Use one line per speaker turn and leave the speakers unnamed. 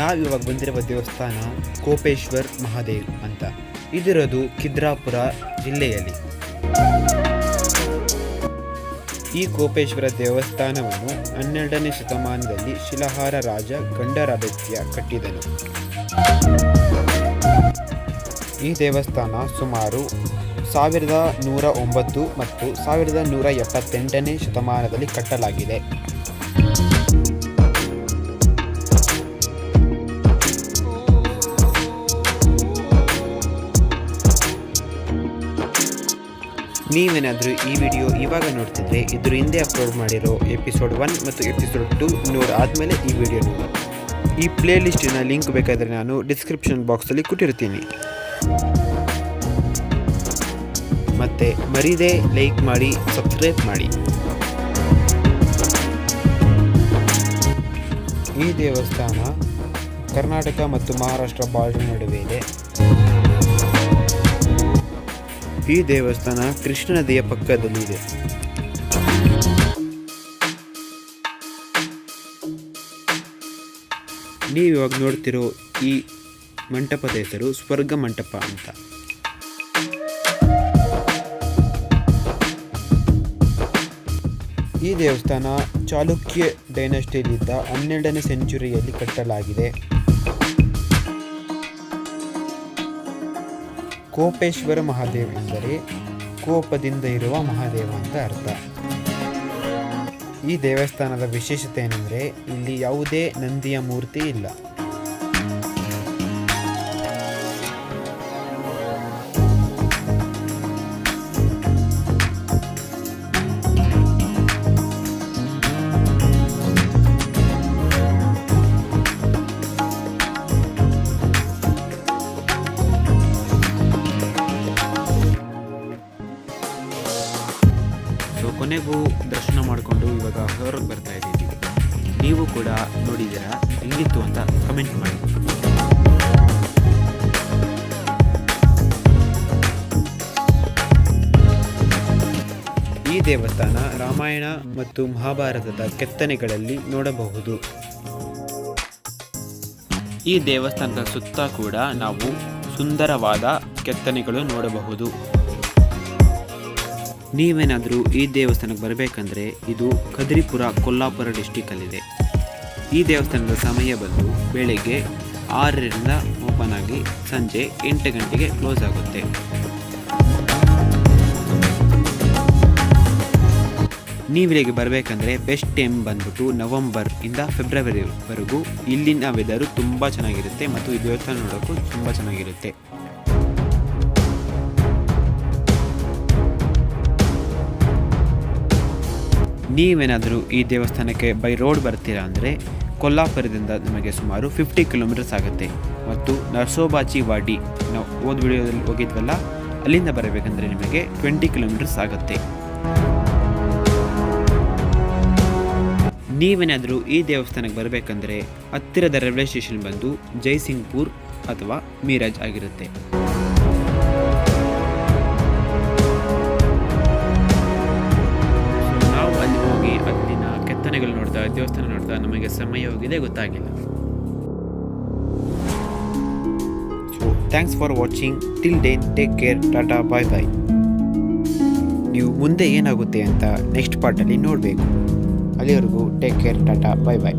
ನಾವಿವಾಗ ಬಂದಿರುವ ದೇವಸ್ಥಾನ ಕೋಪೇಶ್ವರ್ ಮಹಾದೇವ್ ಅಂತ. ಇದಿರೋದು ಖಿದ್ರಾಪುರ ಜಿಲ್ಲೆಯಲ್ಲಿ. ಈ ಕೋಪೇಶ್ವರ ದೇವಸ್ಥಾನವನ್ನು 12ನೇ ಶತಮಾನದಲ್ಲಿ ಶಿಲಾಹಾರ ರಾಜ ಗಂಡರಾದಿತ್ಯ ಕಟ್ಟಿದನು. ಈ ದೇವಸ್ಥಾನ ಸುಮಾರು 1109 ಮತ್ತು 1178ನೇ ಶತಮಾನದಲ್ಲಿ ಕಟ್ಟಲಾಗಿದೆ. ನೀವೇನಾದರೂ ಈ ವಿಡಿಯೋ ಇವಾಗ ನೋಡ್ತಿದ್ರೆ ಇದ್ರ ಹಿಂದೆ ಅಪ್ಲೋಡ್ ಮಾಡಿರೋ ಎಪಿಸೋಡ್ 1 ಮತ್ತು ಎಪಿಸೋಡ್ 2 ನೋಡಾದ್ಮೇಲೆ ಈ ವಿಡಿಯೋ ನೋಡಿ. ಈ ಪ್ಲೇ ಲಿಸ್ಟಿನ ಲಿಂಕ್ ಬೇಕಾದರೆ ನಾನು ಡಿಸ್ಕ್ರಿಪ್ಷನ್ ಬಾಕ್ಸಲ್ಲಿ ಕೊಟ್ಟಿರ್ತೀನಿ. ಮತ್ತೆ ಮರೀದೆ ಲೈಕ್ ಮಾಡಿ, ಸಬ್ಸ್ಕ್ರೈಬ್ ಮಾಡಿ. ಈ ದೇವಸ್ಥಾನ ಕರ್ನಾಟಕ ಮತ್ತು ಮಹಾರಾಷ್ಟ್ರ ಬಾರ್ಡರ್ ನಡುವೆ ಇದೆ. ಈ ದೇವಸ್ಥಾನ ಕೃಷ್ಣ ನದಿಯ ಪಕ್ಕದಲ್ಲಿದೆ. ನೀವು ಇವಾಗ ನೋಡ್ತಿರೋ ಈ ಮಂಟಪದ ಹೆಸರು ಸ್ವರ್ಗ ಮಂಟಪ ಅಂತ. ಈ ದೇವಸ್ಥಾನ ಚಾಲುಕ್ಯ ಡೈನಸ್ಟಿಯಲ್ಲಿದ್ದ 12ನೇ ಸೆಂಚುರಿಯಲ್ಲಿ ಕಟ್ಟಲಾಗಿದೆ. ಕೋಪೇಶ್ವರ ಮಹಾದೇವ್ ಎಂದರೆ ಕೋಪದಿಂದ ಇರುವ ಮಹಾದೇವ ಅಂತ ಅರ್ಥ. ಈ ದೇವಸ್ಥಾನದ ವಿಶೇಷತೆ ಏನೆಂದರೆ ಇಲ್ಲಿ ಯಾವುದೇ ನಂದಿಯ ಮೂರ್ತಿ ಇಲ್ಲ. ಕೊನೆಗೂ ದರ್ಶನ ಮಾಡಿಕೊಂಡು ಇವಾಗ ಹೊರಗೆ ಬರ್ತಾ ಇದ್ದೀವಿ. ನೀವು ಕೂಡ ನೋಡಿದ್ದೀರಾ, ಹೆಂಗಿತ್ತು ಅಂತ ಕಮೆಂಟ್ ಮಾಡಿ. ಈ ದೇವಸ್ಥಾನ ರಾಮಾಯಣ ಮತ್ತು ಮಹಾಭಾರತದ ಕೆತ್ತನೆಗಳಲ್ಲಿ ನೋಡಬಹುದು. ಈ ದೇವಸ್ಥಾನದ ಸುತ್ತ ಕೂಡ ನಾವು ಸುಂದರವಾದ ಕೆತ್ತನೆಗಳು ನೋಡಬಹುದು. ನೀವೇನಾದರೂ ಈ ದೇವಸ್ಥಾನಕ್ಕೆ ಬರಬೇಕಂದ್ರೆ ಇದು ಕದ್ರಿಪುರ, ಕೊಲ್ಲಾಪುರ ಡಿಸ್ಟಿಕಲ್ಲಿದೆ. ಈ ದೇವಸ್ಥಾನದ ಸಮಯ ಬಂದು ಬೆಳಗ್ಗೆ 6ರಿಂದ ಓಪನ್ ಆಗಿ ಸಂಜೆ 8 ಗಂಟೆಗೆ ಕ್ಲೋಸ್ ಆಗುತ್ತೆ. ನೀವಿಲ್ಲಿಗೆ ಬರಬೇಕಂದ್ರೆ ಬೆಸ್ಟ್ ಟೈಮ್ ಬಂದ್ಬಿಟ್ಟು ನವೆಂಬರ್ ಇಂದ ಫೆಬ್ರವರಿವರೆಗೂ. ಇಲ್ಲಿನ ವೆದರು ತುಂಬ ಚೆನ್ನಾಗಿರುತ್ತೆ ಮತ್ತು ಈ ದೇವಸ್ಥಾನ ನೋಡೋಕ್ಕೂ ತುಂಬ ಚೆನ್ನಾಗಿರುತ್ತೆ. ನೀವೇನಾದರೂ ಈ ದೇವಸ್ಥಾನಕ್ಕೆ ಬೈ ರೋಡ್ ಬರ್ತೀರಾ ಅಂದರೆ ಕೊಲ್ಲಾಪುರದಿಂದ ನಿಮಗೆ ಸುಮಾರು 50 ಕಿಲೋಮೀಟರ್ಸ್ ಆಗುತ್ತೆ. ಮತ್ತು ನರ್ಸೋಬಾಚಿ ವಾಡಿ ನಾವು ವಿಡಿಯೋದಲ್ಲಿ ಹೋಗಿದ್ವಲ್ಲ, ಅಲ್ಲಿಂದ ಬರಬೇಕಂದ್ರೆ ನಿಮಗೆ 20 ಕಿಲೋಮೀಟರ್ಸ್ ಆಗುತ್ತೆ. ನೀವೇನಾದರೂ ಈ ದೇವಸ್ಥಾನಕ್ಕೆ ಬರಬೇಕಂದ್ರೆ ಹತ್ತಿರದ ರೈಲ್ವೆ ಸ್ಟೇಷನ್ ಬಂದು ಜೈಸಿಂಗ್ಪುರ್ ಅಥವಾ ಮೀರಜ್ ಆಗಿರುತ್ತೆ. ಅಲ್ಲಿನ ಕೆತ್ತನೆಗಳು ನೋಡ್ತಾ, ದೇವಸ್ಥಾನ ನೋಡ್ತಾ ನಮಗೆ ಸಮಯ ಹೋಗಿದೆ ಗೊತ್ತಾಗಿಲ್ಲ. So thanks for watching. Till then take care, tata, bye bye. ನೀವು ಮುಂದೆ ಏನಾಗುತ್ತೆ ಅಂತ ನೆಕ್ಸ್ಟ್ ಪಾರ್ಟಲ್ಲಿ ನೋಡಬೇಕು. ಅಲ್ಲಿವರೆಗೂ ಟೇಕ್ ಕೇರ್, ಟಾಟಾ, ಬಾಯ್ ಬಾಯ್.